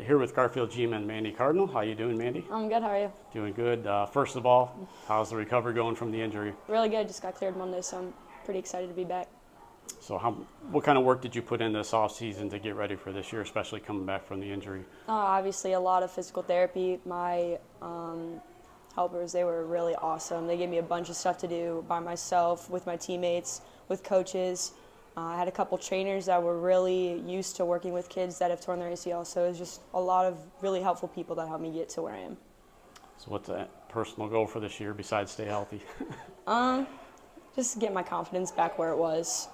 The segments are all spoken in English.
here with Garfield and Mandy Cardinal. How you doing, Mandy? I'm good, how are you? Doing good. First of all, how's the recovery going from the injury? Really good, just got cleared Monday, so I'm pretty excited to be back. So what kind of work did you put in this off season to get ready for this year, especially coming back from the injury? Obviously a lot of physical therapy. My helpers, they were really awesome. They gave me a bunch of stuff to do by myself, with my teammates, with coaches. I had a couple trainers that were really used to working with kids that have torn their ACL, so it was just a lot of really helpful people that helped me get to where I am. So what's that personal goal for this year besides stay healthy? Just get my confidence back where it was.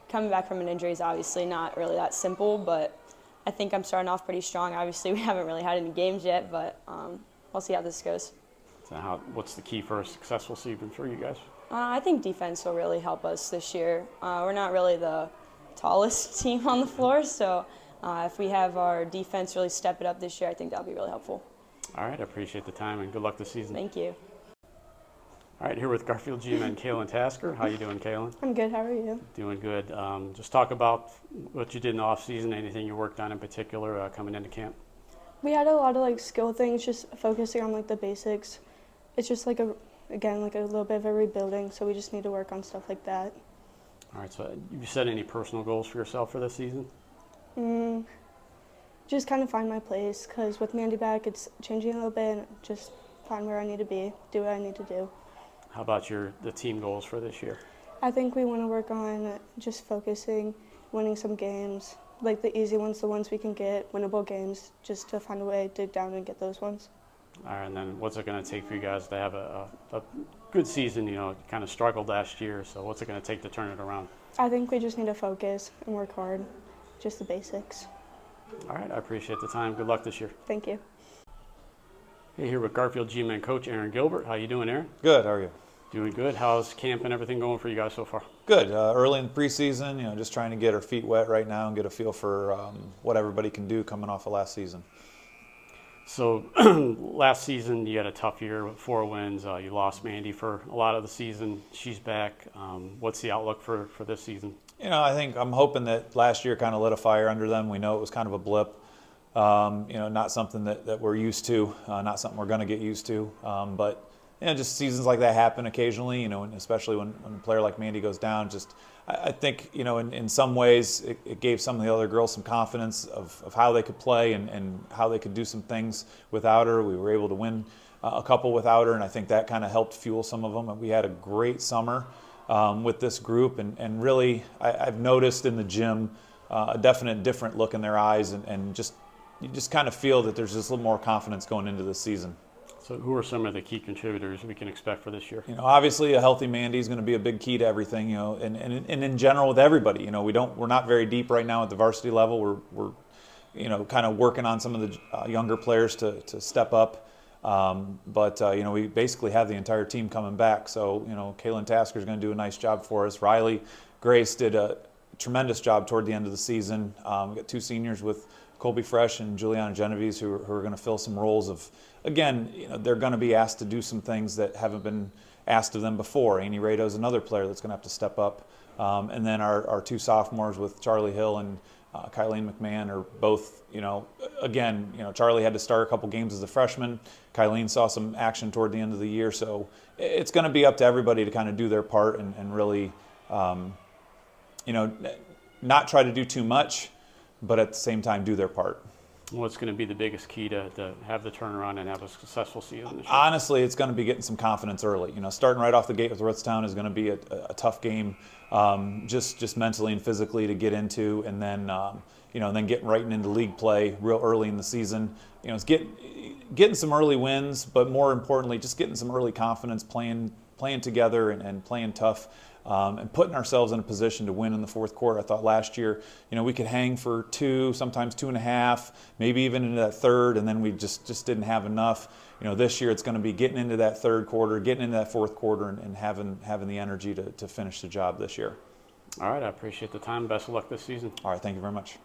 Coming back from an injury is obviously not really that simple, but I think I'm starting off pretty strong. Obviously, we haven't really had any games yet, but we'll see how this goes. So what's the key for a successful season for you guys? I think defense will really help us this year. We're not really the tallest team on the floor, so if we have our defense really step it up this year, I think that'll be really helpful. All right, I appreciate the time and good luck this season. Thank you. All right, here with Garfield and Kaelyn Tasker. How you doing, Kaelyn? I'm good, how are you? Doing good. Just talk about what you did in the off season, anything you worked on in particular coming into camp. We had a lot of skill things, just focusing on the basics. It's just again a little bit of a rebuilding, so we just need to work on stuff like that. All right, so you set any personal goals for yourself for this season? Just kind of find my place, because with Mandy back, it's changing a little bit, and just find where I need to be, do what I need to do. How about the team goals for this year? I think we want to work on just focusing, winning some games, like the easy ones, the ones we can get, winnable games, just to find a way to dig down and get those ones. All right, and then what's it going to take for you guys to have a good season? You know, kind of struggled last year, so what's it going to take to turn it around? I think we just need to focus and work hard, just the basics. All right, I appreciate the time. Good luck this year. Thank you. Hey, here with Garfield G-Man coach Aaron Gilbert. How you doing, Aaron? Good. How are you? Doing good. How's camp and everything going for you guys so far? Good. Early in the preseason, just trying to get our feet wet right now and get a feel for what everybody can do coming off of last season. So last season you had a tough year with 4 wins. You lost Mandy for a lot of the season. She's back. What's the outlook for this season? I'm hoping that last year kind of lit a fire under them. We know it was kind of a blip. Not something that we're used to, not something we're going to get used to. But just seasons like that happen occasionally, and especially when a player like Mandy goes down. I think, in some ways it gave some of the other girls some confidence of how they could play and how they could do some things without her. We were able to win a couple without her, and I think that kind of helped fuel some of them. We had a great summer with this group, and really I've noticed in the gym a definite different look in their eyes, and you just kind of feel that there's just a little more confidence going into this season. So who are some of the key contributors we can expect for this year? Obviously a healthy Mandy is going to be a big key to everything, and in general with everybody. We're not very deep right now at the varsity level. We're kind of working on some of the younger players to step up. But we basically have the entire team coming back. So, Kaelyn Tasker is going to do a nice job for us. Riley Grace did a tremendous job toward the end of the season. We got 2 seniors with Colby Fresh and Juliana Genovese who are going to fill some roles of, again, they're going to be asked to do some things that haven't been asked of them before. Amy Rado is another player that's going to have to step up. And then our 2 sophomores with Charlie Hill and Kaelyn McMahon are both, again, Charlie had to start a couple games as a freshman. Kaelyn saw some action toward the end of the year. So it's going to be up to everybody to kind of do their part and really, not try to do too much, but at the same time do their part. What's going to be the biggest key to have the turnaround and have a successful season this year? Honestly, it's going to be getting some confidence early. Starting right off the gate with Rootstown is going to be a tough game, just mentally and physically to get into, and then then getting right into league play real early in the season. It's getting some early wins, but more importantly, just getting some early confidence, playing together and playing tough. And putting ourselves in a position to win in the 4th quarter. I thought last year, we could hang for 2, sometimes 2.5, maybe even into that 3rd, and then we just didn't have enough. This year it's going to be getting into that 3rd quarter, getting into that 4th quarter, and having the energy to finish the job this year. All right, I appreciate the time. Best of luck this season. All right, thank you very much.